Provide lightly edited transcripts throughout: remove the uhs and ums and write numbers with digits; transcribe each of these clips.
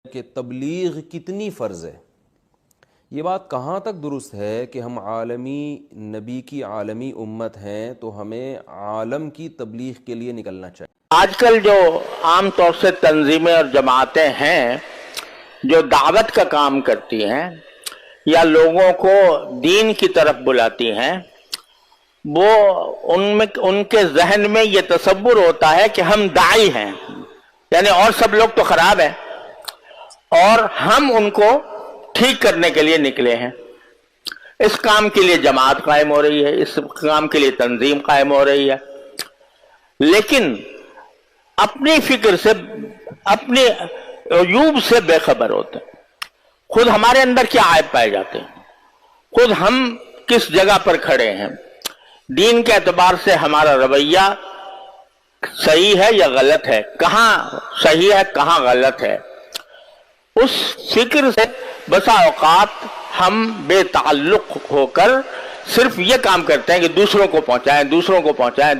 کہ تبلیغ کتنی فرض ہے؟ یہ بات کہاں تک درست ہے کہ ہم عالمی نبی کی عالمی امت ہیں تو ہمیں عالم کی تبلیغ کے لیے نکلنا چاہیے؟ آج کل جو عام طور سے تنظیمیں اور جماعتیں ہیں جو دعوت کا کام کرتی ہیں یا لوگوں کو دین کی طرف بلاتی ہیں، وہ ان کے ذہن میں یہ تصور ہوتا ہے کہ ہم داعی ہیں، یعنی اور سب لوگ تو خراب ہیں اور ہم ان کو ٹھیک کرنے کے لیے نکلے ہیں۔ اس کام کے لیے جماعت قائم ہو رہی ہے، اس کام کے لیے تنظیم قائم ہو رہی ہے، لیکن اپنی فکر سے، اپنے عیوب سے بے خبر ہوتے ہیں۔ خود ہمارے اندر کیا عیب پائے جاتے ہیں، خود ہم کس جگہ پر کھڑے ہیں، دین کے اعتبار سے ہمارا رویہ صحیح ہے یا غلط ہے، کہاں صحیح ہے کہاں غلط ہے، اس فکر سے بسا اوقات ہم بے تعلق ہو کر صرف یہ کام کرتے ہیں کہ دوسروں کو پہنچائیں،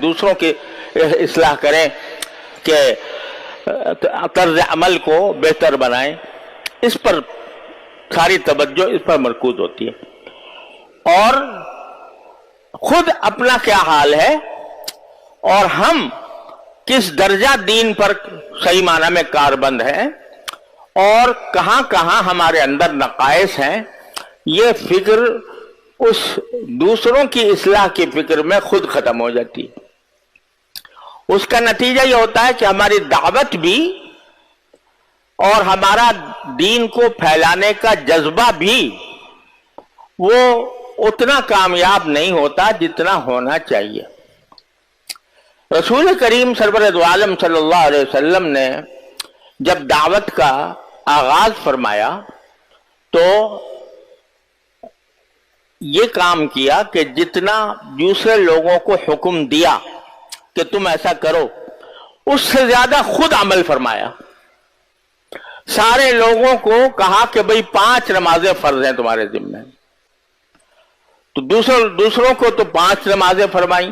دوسروں کی اصلاح کریں، کہ طرز عمل کو بہتر بنائیں۔ اس پر ساری توجہ اس پر مرکوز ہوتی ہے، اور خود اپنا کیا حال ہے اور ہم کس درجہ دین پر صحیح معنی میں کاربند ہیں اور کہاں کہاں ہمارے اندر نقائص ہیں، یہ فکر اس دوسروں کی اصلاح کی فکر میں خود ختم ہو جاتی ہے۔ اس کا نتیجہ یہ ہوتا ہے کہ ہماری دعوت بھی اور ہمارا دین کو پھیلانے کا جذبہ بھی وہ اتنا کامیاب نہیں ہوتا جتنا ہونا چاہیے۔ رسول کریم سرور دو عالم صلی اللہ علیہ وسلم نے جب دعوت کا آغاز فرمایا تو یہ کام کیا کہ جتنا دوسرے لوگوں کو حکم دیا کہ تم ایسا کرو، اس سے زیادہ خود عمل فرمایا۔ سارے لوگوں کو کہا کہ بھئی 5 نمازیں فرض ہیں تمہارے ذمہ، تو دوسروں کو تو 5 نمازیں فرمائیں،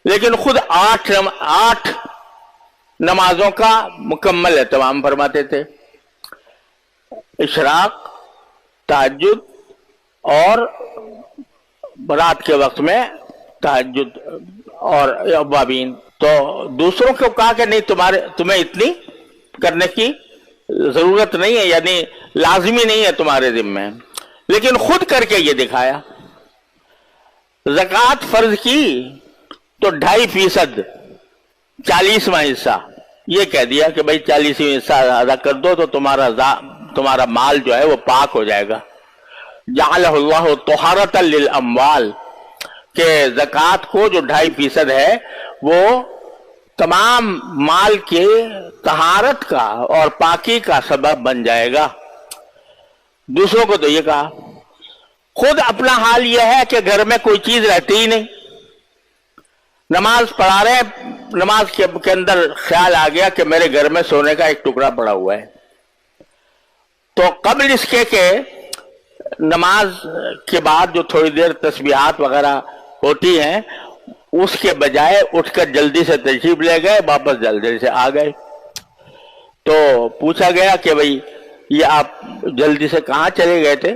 لیکن خود 8 نمازوں کا مکمل اہتمام فرماتے تھے۔ اشراق، تہجد اور رات کے وقت میں تہجد اور اوابین۔ تو دوسروں کو کہا کہ نہیں، تمہیں اتنی کرنے کی ضرورت نہیں ہے، یعنی لازمی نہیں ہے تمہارے ذمہ، لیکن خود کر کے یہ دکھایا۔ زکوٰۃ فرض کی تو 2.5%، 40واں حصہ یہ کہہ دیا کہ بھئی 40واں حصہ ادا کر دو تو تمہارا مال جو ہے وہ پاک ہو جائے گا۔ جعلہ اللہ طہارۃ للاموال، کہ زکوٰۃ کو جو 2.5% ہے وہ تمام مال کے طہارت کا اور پاکی کا سبب بن جائے گا۔ دوسروں کو تو یہ کہا۔ خود اپنا حال یہ ہے کہ گھر میں کوئی چیز رہتی ہی نہیں، نماز پڑھا رہے ہیں، نماز کے اندر خیال آ گیا کہ میرے گھر میں سونے کا ایک ٹکڑا پڑا ہوا ہے، تو قبل اس کے کہ نماز کے بعد جو تھوڑی دیر تسبیحات وغیرہ ہوتی ہیں، اس کے بجائے اٹھ کر جلدی سے تشریف لے گئے، واپس جلدی سے آ گئے۔ تو پوچھا گیا کہ بھئی یہ آپ جلدی سے کہاں چلے گئے تھے؟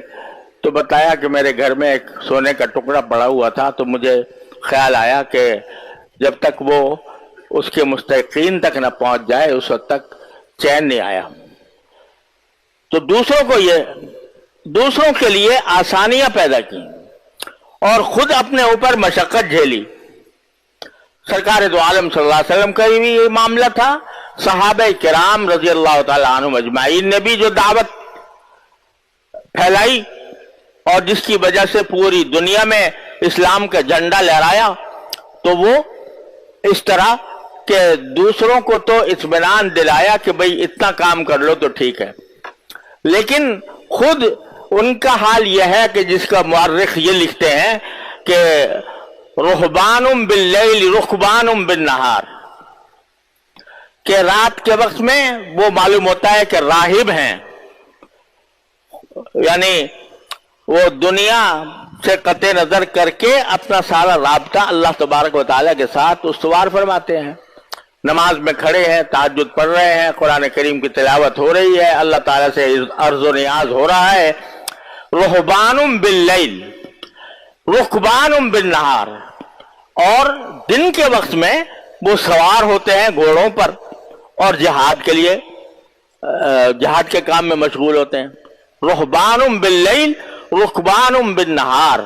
تو بتایا کہ میرے گھر میں ایک سونے کا ٹکڑا پڑا ہوا تھا، تو مجھے خیال آیا کہ جب تک وہ اس کے مستحقین تک نہ پہنچ جائے اس وقت تک چین نہیں آیا۔ تو دوسروں کے لیے آسانیاں پیدا کی اور خود اپنے اوپر مشقت جھیلی۔ سرکار دو عالم صلی اللہ علیہ وسلم کا بھی یہ معاملہ تھا، صحابہ کرام رضی اللہ تعالی عنہم اجمعین نے بھی جو دعوت پھیلائی اور جس کی وجہ سے پوری دنیا میں اسلام کا جھنڈا لہرایا، تو وہ اس طرح کہ دوسروں کو تو اطمینان دلایا کہ بھئی اتنا کام کر لو تو ٹھیک ہے، لیکن خود ان کا حال یہ ہے کہ جس کا مورخ یہ لکھتے ہیں کہ رہبان باللیل رکبان بالنہار، کہ رات کے وقت میں وہ معلوم ہوتا ہے کہ راہب ہیں، یعنی وہ دنیا سے قطع نظر کر کے اپنا سارا رابطہ اللہ تبارک و تعالیٰ کے ساتھ استوار فرماتے ہیں، نماز میں کھڑے ہیں، تہجد پڑھ رہے ہیں، قرآن کریم کی تلاوت ہو رہی ہے، اللہ تعالیٰ سے عرض و نیاز ہو رہا ہے. رہبان باللیل رکبان بالنہار، اور دن کے وقت میں وہ سوار ہوتے ہیں گھوڑوں پر اور جہاد کے لیے جہاد کے کام میں مشغول ہوتے ہیں. رہبان باللیل رکبان بالنہار.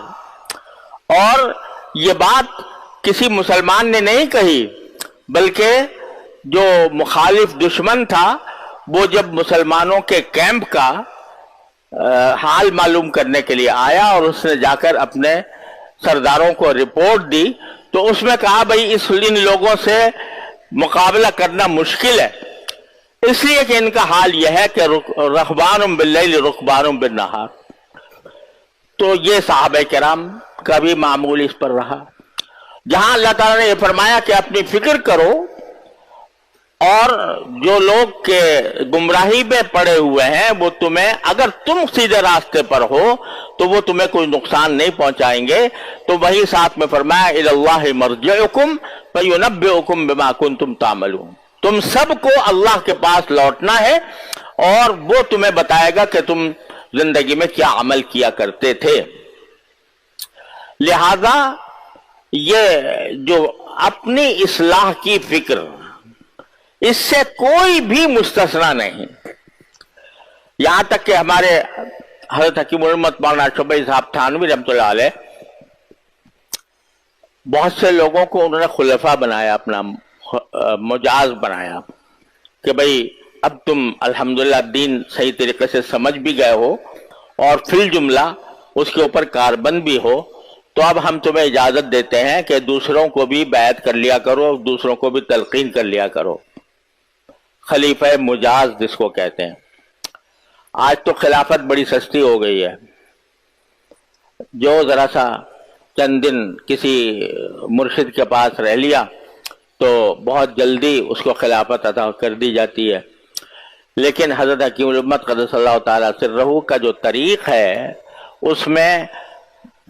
اور یہ بات کسی مسلمان نے نہیں کہی، بلکہ جو مخالف دشمن تھا وہ جب مسلمانوں کے کیمپ کا حال معلوم کرنے کے لیے آیا اور اس نے جا کر اپنے سرداروں کو رپورٹ دی، تو اس میں کہا بھئی ان لوگوں سے مقابلہ کرنا مشکل ہے، اس لیے کہ ان کا حال یہ ہے کہ رہبان باللیل رکبان بالنہار. تو یہ صحابہ کرام کا بھی معمول اس پر رہا. جہاں اللہ تعالیٰ نے یہ فرمایا کہ اپنی فکر کرو، اور جو لوگ کے گمراہی میں پڑے ہوئے ہیں وہ تمہیں، اگر تم سیدھے راستے پر ہو تو وہ تمہیں کوئی نقصان نہیں پہنچائیں گے. تو وہی ساتھ میں فرمایا الی اللہ مرجعکم فینبئکم بما کنتم تعملون. تم سب کو اللہ کے پاس لوٹنا ہے اور وہ تمہیں بتائے گا کہ تم زندگی میں کیا عمل کیا کرتے تھے. لہذا یہ جو اپنی اصلاح کی فکر، اس سے کوئی بھی مستثنا نہیں. یہاں تک کہ ہمارے حضرت حکیم الامت مولانا شبیہ صاحب تھانوی رحمۃ اللہ علیہ، بہت سے لوگوں کو انہوں نے خلفاء بنایا، اپنا مجاز بنایا کہ بھئی اب تم الحمدللہ دین صحیح طریقے سے سمجھ بھی گئے ہو اور فی الجملہ اس کے اوپر کاربند بھی ہو، تو اب ہم تمہیں اجازت دیتے ہیں کہ دوسروں کو بھی بیعت کر لیا کرو، دوسروں کو بھی تلقین کر لیا کرو. خلیفہ مجاز جس کو کہتے ہیں. آج تو خلافت بڑی سستی ہو گئی ہے، جو ذرا سا چند دن کسی مرشد کے پاس رہ لیا تو بہت جلدی اس کو خلافت عطا کر دی جاتی ہے. لیکن حضرت حکیم الامت قدس اللہ تعالیٰ سرہ کا جو طریق ہے اس میں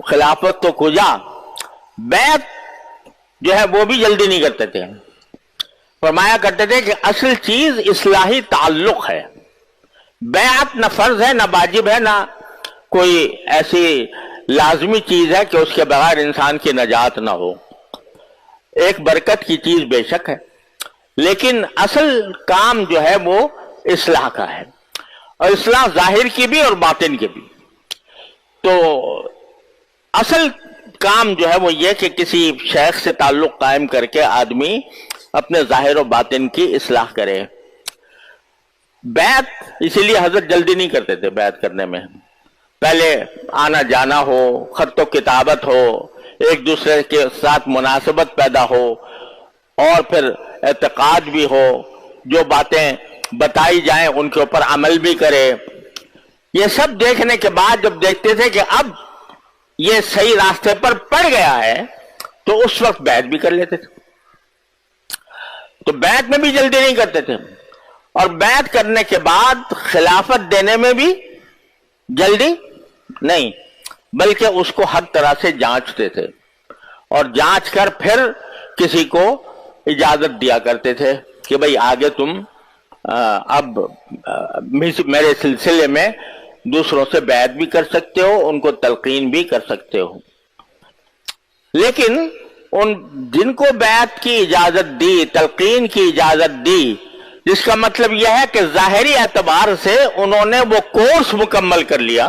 خلافت تو کجا، بیعت جو ہے وہ بھی جلدی نہیں کرتے تھے. فرمایا کرتے تھے کہ اصل چیز اصلاحی تعلق ہے. بیعت نہ فرض ہے، نہ واجب ہے، نہ کوئی ایسی لازمی چیز ہے کہ اس کے بغیر انسان کی نجات نہ ہو. ایک برکت کی چیز بے شک ہے، لیکن اصل کام جو ہے وہ اصلاح کا ہے، اور اصلاح ظاہر کی بھی اور باطن کی بھی. تو اصل کام جو ہے وہ یہ کہ کسی شیخ سے تعلق قائم کر کے آدمی اپنے ظاہر و باطن کی اصلاح کرے. بیعت اسی لیے حضرت جلدی نہیں کرتے تھے بیعت کرنے میں. پہلے آنا جانا ہو، خط و کتابت ہو، ایک دوسرے کے ساتھ مناسبت پیدا ہو، اور پھر اعتقاد بھی ہو، جو باتیں بتائی جائیں ان کے اوپر عمل بھی کرے. یہ سب دیکھنے کے بعد جب دیکھتے تھے کہ اب یہ صحیح راستے پر پڑ گیا ہے تو اس وقت بیعت بھی کر لیتے تھے. تو بیعت میں بھی جلدی نہیں کرتے تھے، اور بیعت کرنے کے بعد خلافت دینے میں بھی جلدی نہیں، بلکہ اس کو ہر طرح سے جانچتے تھے، اور جانچ کر پھر کسی کو اجازت دیا کرتے تھے کہ بھئی آگے تم اب میرے سلسلے میں دوسروں سے بیعت بھی کر سکتے ہو، ان کو تلقین بھی کر سکتے ہو. لیکن ان جن کو بیعت کی اجازت دی، تلقین کی اجازت دی، جس کا مطلب یہ ہے کہ ظاہری اعتبار سے انہوں نے وہ کورس مکمل کر لیا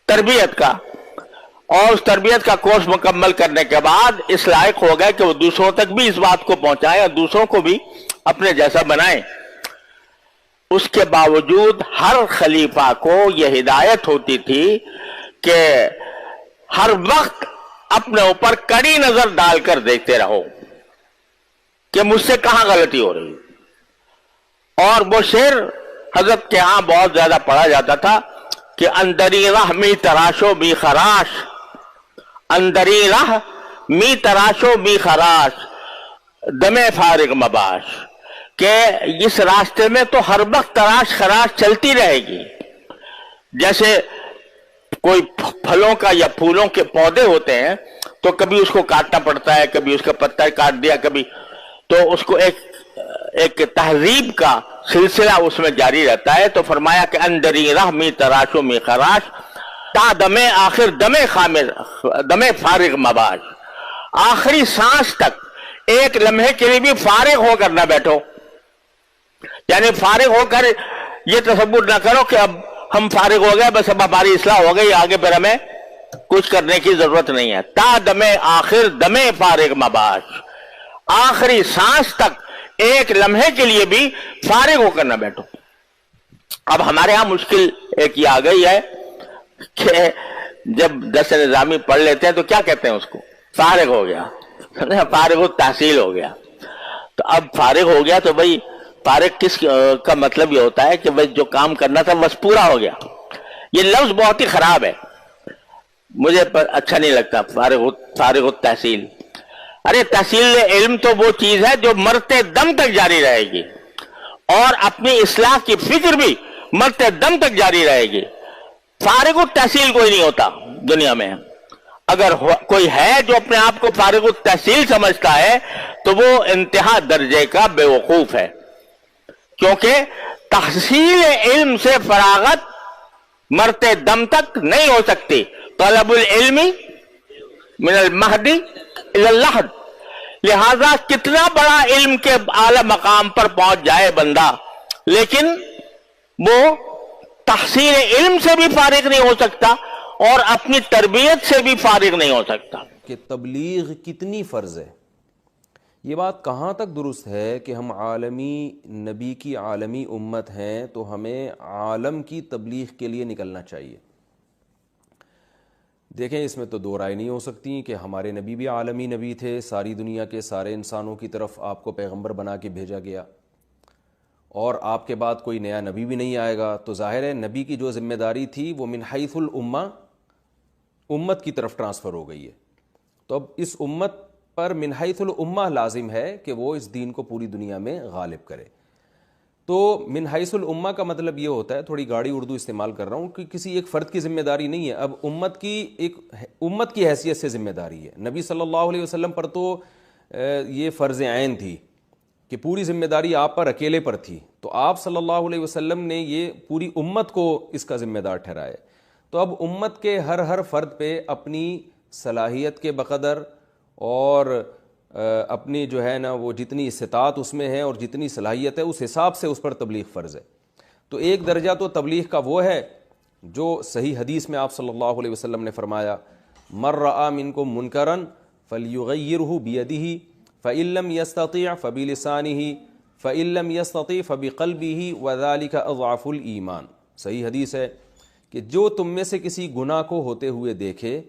تربیت کا، اور اس تربیت کا کورس مکمل کرنے کے بعد اس لائق ہو گئے کہ وہ دوسروں تک بھی اس بات کو پہنچائیں اور دوسروں کو بھی اپنے جیسا بنائیں. اس کے باوجود ہر خلیفہ کو یہ ہدایت ہوتی تھی کہ ہر وقت اپنے اوپر کڑی نظر ڈال کر دیکھتے رہو کہ مجھ سے کہاں غلطی ہو رہی. اور وہ شعر حضرت کے ہاں بہت زیادہ پڑھا جاتا تھا کہ اندری راہ می تراشو می خراش، اندری راہ می تراشو می خراش، دم فارغ مباش، کہ اس راستے میں تو ہر وقت تراش خراش چلتی رہے گی. جیسے کوئی پھلوں کا یا پھولوں کے پودے ہوتے ہیں تو کبھی اس کو کاٹنا پڑتا ہے، کبھی اس کا پتا کاٹ دیا، کبھی تو اس کو ایک ایک تہذیب کا سلسلہ اس میں جاری رہتا ہے. تو فرمایا کہ اندری راہ می تراشو می خراش تا دم آخر دم فارغ مباش. آخری سانس تک ایک لمحے کے لیے بھی فارغ ہو کر نہ بیٹھو. یعنی فارغ ہو کر یہ تصور نہ کرو کہ اب ہم فارغ ہو گئے, بس اب ہماری اصلاح ہو گئی, آگے پھر ہمیں کچھ کرنے کی ضرورت نہیں ہے. تا دم آخر دم فارغ مباش. آخری سانس تک ایک لمحے کے لیے بھی فارغ ہو کر نہ بیٹھو. اب ہمارے ہاں مشکل ایک یہ آ گئی ہے کہ جب درس نظامی پڑھ لیتے ہیں تو کیا کہتے ہیں اس کو, فارغ ہو گیا, فارغ التحصیل ہو گیا. تو اب فارغ ہو گیا تو بھئی فارغ کس کا مطلب یہ ہوتا ہے کہ بھئی جو کام کرنا تھا بس پورا ہو گیا. یہ لفظ بہت ہی خراب ہے, مجھے اچھا نہیں لگتا فارغ التحصیل. ارے تحصیل علم تو وہ چیز ہے جو مرتے دم تک جاری رہے گی, اور اپنی اصلاح کی فکر بھی مرتے دم تک جاری رہے گی. فارغ التحصیل کوئی نہیں ہوتا دنیا میں. اگر کوئی ہے جو اپنے آپ کو فارغ التحصیل سمجھتا ہے تو وہ انتہا درجے کا بے وقوف ہے, کیونکہ تحصیل علم سے فراغت مرتے دم تک نہیں ہو سکتی. طلب العلم من المہدی الی اللحد. لہذا کتنا بڑا علم کے اعلی مقام پر پہنچ جائے بندہ, لیکن وہ تحصیل علم سے بھی فارغ نہیں ہو سکتا اور اپنی تربیت سے بھی فارغ نہیں ہو سکتا. کہ تبلیغ کتنی فرض ہے, یہ بات کہاں تک درست ہے کہ ہم عالمی نبی کی عالمی امت ہیں تو ہمیں عالم کی تبلیغ کے لیے نکلنا چاہیے. دیکھیں اس میں تو دو رائے نہیں ہو سکتی کہ ہمارے نبی بھی عالمی نبی تھے, ساری دنیا کے سارے انسانوں کی طرف آپ کو پیغمبر بنا کے بھیجا گیا, اور آپ کے بعد کوئی نیا نبی بھی نہیں آئے گا. تو ظاہر ہے نبی کی جو ذمہ داری تھی وہ من حیث الامہ امت کی طرف ٹرانسفر ہو گئی ہے. تو اب اس امت پر من حیث الامہ لازم ہے کہ وہ اس دین کو پوری دنیا میں غالب کرے. تو من حیث الامہ کا مطلب یہ ہوتا ہے, تھوڑی گاڑی اردو استعمال کر رہا ہوں, کہ کسی ایک فرد کی ذمہ داری نہیں ہے, اب امت کی ایک امت کی حیثیت سے ذمہ داری ہے. نبی صلی اللہ علیہ وسلم پر تو یہ فرض عین تھی کہ پوری ذمہ داری آپ پر اکیلے پر تھی, تو آپ صلی اللہ علیہ وسلم نے یہ پوری امت کو اس کا ذمہ دار ٹھہرایا. تو اب امت کے ہر فرد پہ اپنی صلاحیت کے بقدر اور اپنی جو ہے نا وہ جتنی استطاعت اس میں ہے اور جتنی صلاحیت ہے اس حساب سے اس پر تبلیغ فرض ہے. تو ایک درجہ تو تبلیغ کا وہ ہے جو صحیح حدیث میں آپ صلی اللہ علیہ وسلم نے فرمایا, من رأى منکم منکرا فلیغیرہ بیدہ فإن لم یستطع فبلسانہ فإن لم یستطع فبقلبہ وذلک اضعف الایمان. صحیح حدیث ہے کہ جو تم میں سے کسی گناہ کو ہوتے ہوئے دیکھے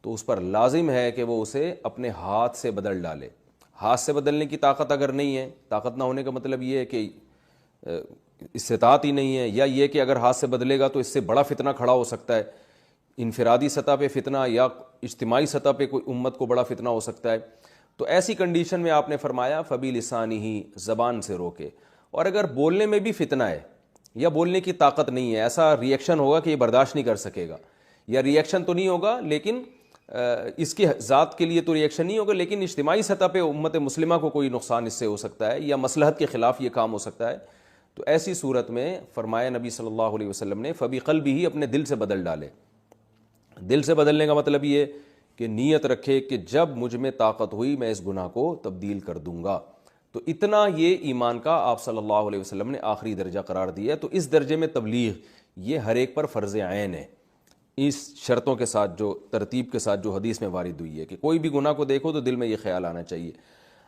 تو اس پر لازم ہے کہ وہ اسے اپنے ہاتھ سے بدل ڈالے. ہاتھ سے بدلنے کی طاقت اگر نہیں ہے, طاقت نہ ہونے کا مطلب یہ ہے کہ استطاعت ہی نہیں ہے, یا یہ کہ اگر ہاتھ سے بدلے گا تو اس سے بڑا فتنہ کھڑا ہو سکتا ہے, انفرادی سطح پہ فتنہ یا اجتماعی سطح پہ کوئی امت کو بڑا فتنہ ہو سکتا ہے. تو ایسی کنڈیشن میں آپ نے فرمایا فبی لسانہ, زبان سے روکے. اور اگر بولنے میں بھی فتنہ ہے یا بولنے کی طاقت نہیں ہے, ایسا ری ایکشن ہوگا کہ یہ برداشت نہیں کر سکے گا, یا ری ایکشن تو نہیں ہوگا لیکن اس کی ذات کے لیے تو ری ایکشن نہیں ہوگا, لیکن اجتماعی سطح پہ امت مسلمہ کو کوئی نقصان اس سے ہو سکتا ہے یا مصلحت کے خلاف یہ کام ہو سکتا ہے, تو ایسی صورت میں فرمایا نبی صلی اللہ علیہ وسلم نے فبقلبہ, اپنے دل سے بدل ڈالے. دل سے بدلنے کا مطلب یہ کہ نیت رکھے کہ جب مجھ میں طاقت ہوئی میں اس گناہ کو تبدیل کر دوں گا. تو اتنا یہ ایمان کا آپ صلی اللہ علیہ وسلم نے آخری درجہ قرار دیا. تو اس درجے میں تبلیغ یہ ہر ایک پر فرض عین ہے, اس شرطوں کے ساتھ, جو ترتیب کے ساتھ جو حدیث میں وارد ہوئی ہے کہ کوئی بھی گناہ کو دیکھو تو دل میں یہ خیال آنا چاہیے.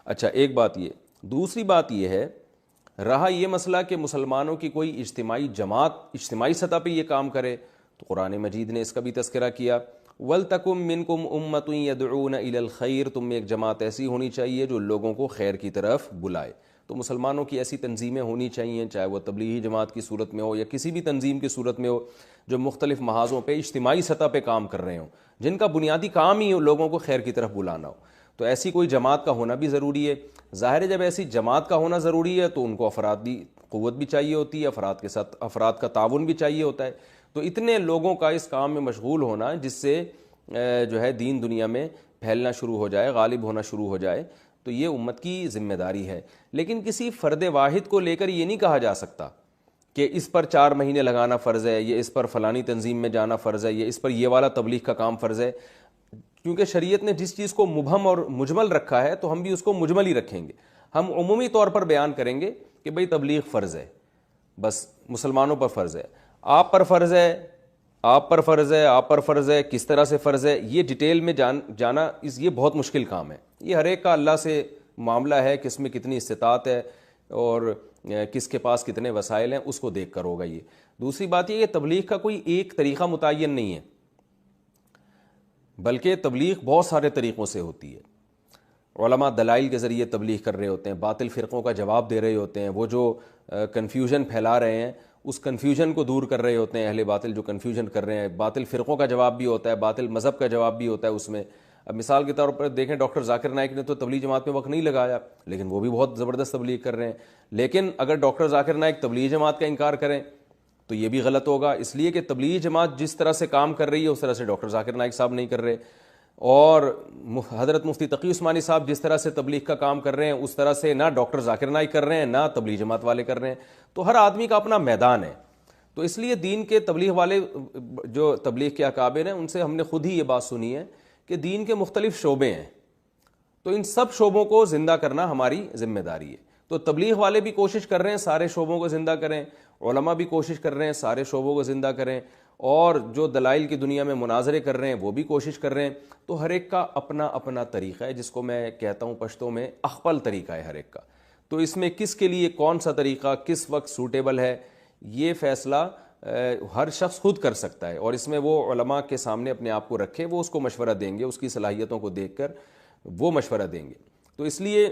اچھا ایک بات یہ. دوسری بات یہ ہے, رہا یہ مسئلہ کہ مسلمانوں کی کوئی اجتماعی جماعت اجتماعی سطح پہ یہ کام کرے, تو قرآن مجید نے اس کا بھی تذکرہ کیا, وَلْتَكُمْ مِنْكُمْ أُمَّةٌ يَدْعُونَ إِلَى الْخَيْرِ, تم میں ایک جماعت ایسی ہونی چاہیے جو لوگوں کو خیر کی طرف بلائے. تو مسلمانوں کی ایسی تنظیمیں ہونی چاہیے, چاہے وہ تبلیغی جماعت کی صورت میں ہو یا کسی بھی تنظیم کی صورت میں ہو, جو مختلف محاذوں پہ اجتماعی سطح پہ کام کر رہے ہوں, جن کا بنیادی کام ہی لوگوں کو خیر کی طرف بلانا ہو. تو ایسی کوئی جماعت کا ہونا بھی ضروری ہے. ظاہر ہے جب ایسی جماعت کا ہونا ضروری ہے تو ان کو افرادی قوت بھی چاہیے ہوتی ہے, افراد کے ساتھ افراد کا تعاون بھی چاہیے ہوتا ہے. تو اتنے لوگوں کا اس کام میں مشغول ہونا جس سے جو ہے دین دنیا میں پھیلنا شروع ہو جائے, غالب ہونا شروع ہو جائے, تو یہ امت کی ذمہ داری ہے. لیکن کسی فرد واحد کو لے کر یہ نہیں کہا جا سکتا کہ اس پر 4 مہینے لگانا فرض ہے، یہ اس پر فلانی تنظیم میں جانا فرض ہے، یہ اس پر یہ والا تبلیغ کا کام فرض ہے. کیونکہ شریعت نے جس چیز کو مبہم اور مجمل رکھا ہے تو ہم بھی اس کو مجمل ہی رکھیں گے. ہم عمومی طور پر بیان کریں گے کہ بھئی تبلیغ فرض ہے، بس مسلمانوں پر فرض ہے، آپ پر فرض ہے، آپ پر فرض ہے، آپ پر فرض ہے، کس طرح سے فرض ہے، یہ ڈیٹیل میں جانا یہ بہت مشکل کام ہے. یہ ہر ایک کا اللہ سے معاملہ ہے، کس میں کتنی استطاعت ہے اور کس کے پاس کتنے وسائل ہیں، اس کو دیکھ کر ہوگا. یہ دوسری بات یہ کہ تبلیغ کا کوئی ایک طریقہ متعین نہیں ہے، بلکہ تبلیغ بہت سارے طریقوں سے ہوتی ہے. علماء دلائل کے ذریعے تبلیغ کر رہے ہوتے ہیں، باطل فرقوں کا جواب دے رہے ہوتے ہیں، وہ جو کنفیوژن پھیلا رہے ہیں اس کنفیوژن کو دور کر رہے ہوتے ہیں. اہل باطل جو کنفیوژن کر رہے ہیں، باطل فرقوں کا جواب بھی ہوتا ہے، باطل مذہب کا جواب بھی ہوتا ہے اس میں. اب مثال کے طور پر دیکھیں، ڈاکٹر ذاکر نائک نے تو تبلیغ جماعت میں وقت نہیں لگایا، لیکن وہ بھی بہت زبردست تبلیغ کر رہے ہیں. لیکن اگر ڈاکٹر ذاکر نائک تبلیغ جماعت کا انکار کریں تو یہ بھی غلط ہوگا، اس لیے کہ تبلیغ جماعت جس طرح سے کام کر رہی ہے اس طرح سے ڈاکٹر ذاکر نائک صاحب نہیں کر رہے، اور حضرت مفتی تقی عثمانی صاحب جس طرح سے تبلیغ کا کام کر رہے ہیں اس طرح سے نہ ڈاکٹر ذاکر نائک کر رہے ہیں، نہ تبلیغ جماعت والے کر رہے ہیں. تو ہر آدمی کا اپنا میدان ہے. تو اس لیے دین کے تبلیغ والے جو تبلیغ کے اکابر ہیں ان سے ہم نے خود ہی یہ بات سنی ہے کہ دین کے مختلف شعبے ہیں، تو ان سب شعبوں کو زندہ کرنا ہماری ذمہ داری ہے. تو تبلیغ والے بھی کوشش کر رہے ہیں سارے شعبوں کو زندہ کریں، علماء بھی کوشش کر رہے ہیں سارے شعبوں کو زندہ کریں، اور جو دلائل کی دنیا میں مناظرے کر رہے ہیں وہ بھی کوشش کر رہے ہیں. تو ہر ایک کا اپنا اپنا طریقہ ہے، جس کو میں کہتا ہوں پشتوں میں اخپل طریقہ ہے ہر ایک کا. تو اس میں کس کے لیے کون سا طریقہ کس وقت سوٹیبل ہے، یہ فیصلہ ہر شخص خود کر سکتا ہے، اور اس میں وہ علماء کے سامنے اپنے آپ کو رکھے، وہ اس کو مشورہ دیں گے، اس کی صلاحیتوں کو دیکھ کر وہ مشورہ دیں گے. تو اس لیے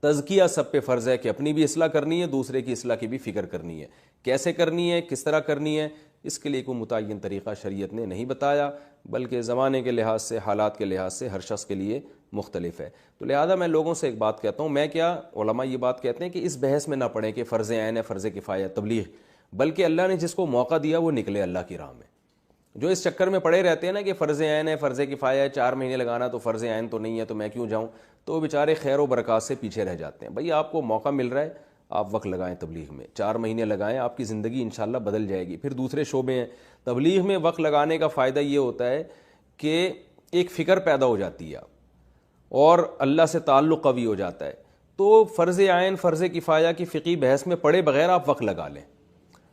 تزکیہ سب پہ فرض ہے کہ اپنی بھی اصلاح کرنی ہے، دوسرے کی اصلاح کی بھی فکر کرنی ہے. کیسے کرنی ہے، کس طرح کرنی ہے، اس کے لیے کوئی متعین طریقہ شریعت نے نہیں بتایا، بلکہ زمانے کے لحاظ سے، حالات کے لحاظ سے ہر شخص کے لیے مختلف ہے. تو لہذا میں لوگوں سے ایک بات کہتا ہوں، میں کیا علماء یہ بات کہتے ہیں کہ اس بحث میں نہ پڑیں کہ فرض عین ہے، فرض کفایہ تبلیغ، بلکہ اللہ نے جس کو موقع دیا وہ نکلے اللہ کی راہ میں. جو اس چکر میں پڑے رہتے ہیں نا کہ فرض عین ہے، فرض کفایہ ہے، 4 مہینے لگانا تو فرض عین تو نہیں ہے تو میں کیوں جاؤں، تو وہ بیچارے خیر و برکات سے پیچھے رہ جاتے ہیں. بھئی آپ کو موقع مل رہا ہے، آپ وقت لگائیں تبلیغ میں، 4 مہینے لگائیں، آپ کی زندگی انشاءاللہ بدل جائے گی. پھر دوسرے شعبے ہیں. تبلیغ میں وقت لگانے کا فائدہ یہ ہوتا ہے کہ ایک فکر پیدا ہو جاتی ہے اور اللہ سے تعلق قوی ہو جاتا ہے. تو فرض عین، فرض کفایہ کی فقہی بحث میں پڑے بغیر آپ وقت لگا لیں.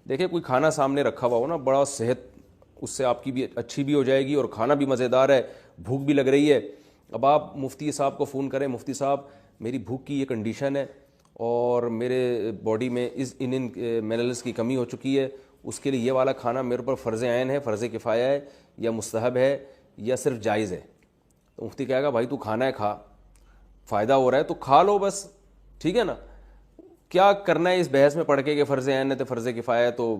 دیکھیں کوئی کھانا سامنے رکھا ہوا ہو نا، بڑا صحت اس سے آپ کی بھی اچھی بھی ہو جائے گی اور کھانا بھی مزیدار ہے، بھوک بھی لگ رہی ہے. اب آپ مفتی صاحب کو فون کریں، مفتی صاحب میری بھوک کی یہ کنڈیشن ہے اور میرے باڈی میں ان منرلز کی کمی ہو چکی ہے، اس کے لیے یہ والا کھانا میرے پر فرض عین ہے، فرض کفایہ ہے، یا مستحب ہے، یا صرف جائز ہے. تو مفتی کہے گا بھائی تو کھانا ہے، کھا، فائدہ ہو رہا ہے تو کھا لو بس، ٹھیک ہے نا. کیا کرنا ہے اس بحث میں پڑھ کے کہ فرض عین ہے تو فرض کفایہ ہے تو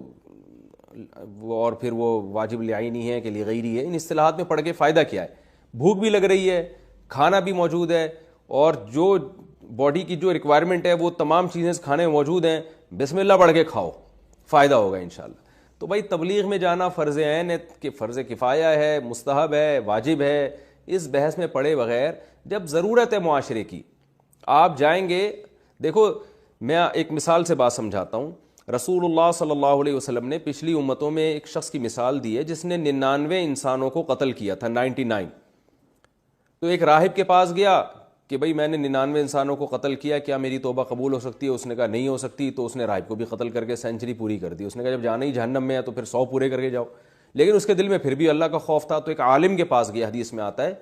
اور پھر وہ واجب لعینی ہے کہ لغیری ہے، ان اصطلاحات میں پڑھ کے فائدہ کیا ہے؟ بھوک بھی لگ رہی ہے، کھانا بھی موجود ہے، اور جو باڈی کی جو ریکوائرمنٹ ہے وہ تمام چیزیں کھانے میں موجود ہیں، بسم اللہ پڑھ کے کھاؤ، فائدہ ہوگا انشاءاللہ. تو بھائی تبلیغ میں جانا فرض عین ہے کہ فرض کفایہ ہے، مستحب ہے، واجب ہے، اس بحث میں پڑے بغیر جب ضرورت ہے معاشرے کی آپ جائیں گے. دیکھو میں ایک مثال سے بات سمجھاتا ہوں. رسول اللہ صلی اللہ علیہ وسلم نے پچھلی امتوں میں ایک شخص کی مثال دی ہے جس نے 99 انسانوں کو قتل کیا تھا، 99. تو ایک راہب کے پاس گیا کہ بھئی میں نے 99 انسانوں کو قتل کیا، کیا میری توبہ قبول ہو سکتی ہے؟ اس نے کہا نہیں ہو سکتی. تو اس نے راہب کو بھی قتل کر کے سینچری پوری کر دی. اس نے کہا جب جانا ہی جہنم میں ہے تو پھر 100 پورے کر کے جاؤ. لیکن اس کے دل میں پھر بھی اللہ کا خوف تھا. تو ایک عالم کے پاس گیا، حدیث میں آتا ہے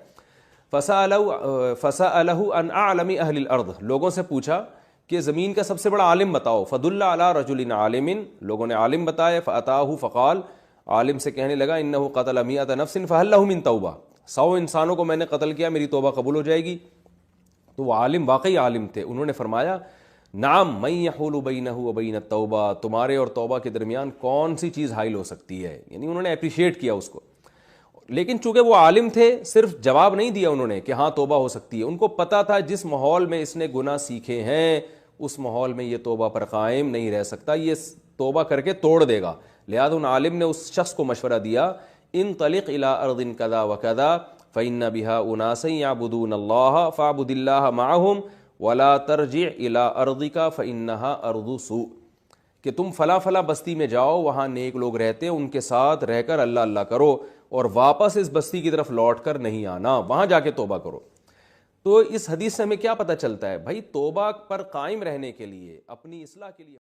فَسَأَلَهُ عَنْ أَعْلَمِ أَهْلِ الْأَرْضِ، لوگوں سے پوچھا کہ زمین کا سب سے بڑا عالم بتاؤ. فَدُلَّ عَلَى رَجُلٍ عَالِمٍ، لوگوں نے عالم بتایا. فَأَتَاهُ فَقَالَ، عالم سے کہنے لگا إِنَّهُ قَتَلَ 100 نَفْسٍ فَهَلْ لَهُ مِن تَوْبَةٍ، 100 انسانوں کو میں نے قتل کیا، میری توبہ قبول ہو جائے گی؟ تو وہ عالم واقعی عالم تھے. انہوں نے فرمایا نعم من يحول بینہ وبین التوبہ، تمہارے اور توبہ کے درمیان کون سی چیز حائل ہو سکتی ہے. یعنی انہوں نے اپریشیٹ کیا اس کو. لیکن چونکہ وہ عالم تھے صرف جواب نہیں دیا انہوں نے کہ ہاں توبہ ہو سکتی ہے. ان کو پتہ تھا جس ماحول میں اس نے گناہ سیکھے ہیں اس ماحول میں یہ توبہ پر قائم نہیں رہ سکتا، یہ توبہ کر کے توڑ دے گا. لہذا ان عالم نے اس شخص کو مشورہ دیا انطلق الی ارض کذا وکذا، فإن بها أناسا يعبدون الله فاعبد الله معهم ولا ترجع إلى أرضك فإنها أرض سوء، کہ تم فلاں فلاں بستی میں جاؤ، وہاں نیک لوگ رہتے ہیں، ان کے ساتھ رہ کر اللہ اللہ کرو اور واپس اس بستی کی طرف لوٹ کر نہیں آنا، وہاں جا کے توبہ کرو۔ تو اس حدیث سے ہمیں کیا پتہ چلتا ہے؟ بھائی توبہ پر قائم رہنے کے لیے، اپنی اصلاح کے لیے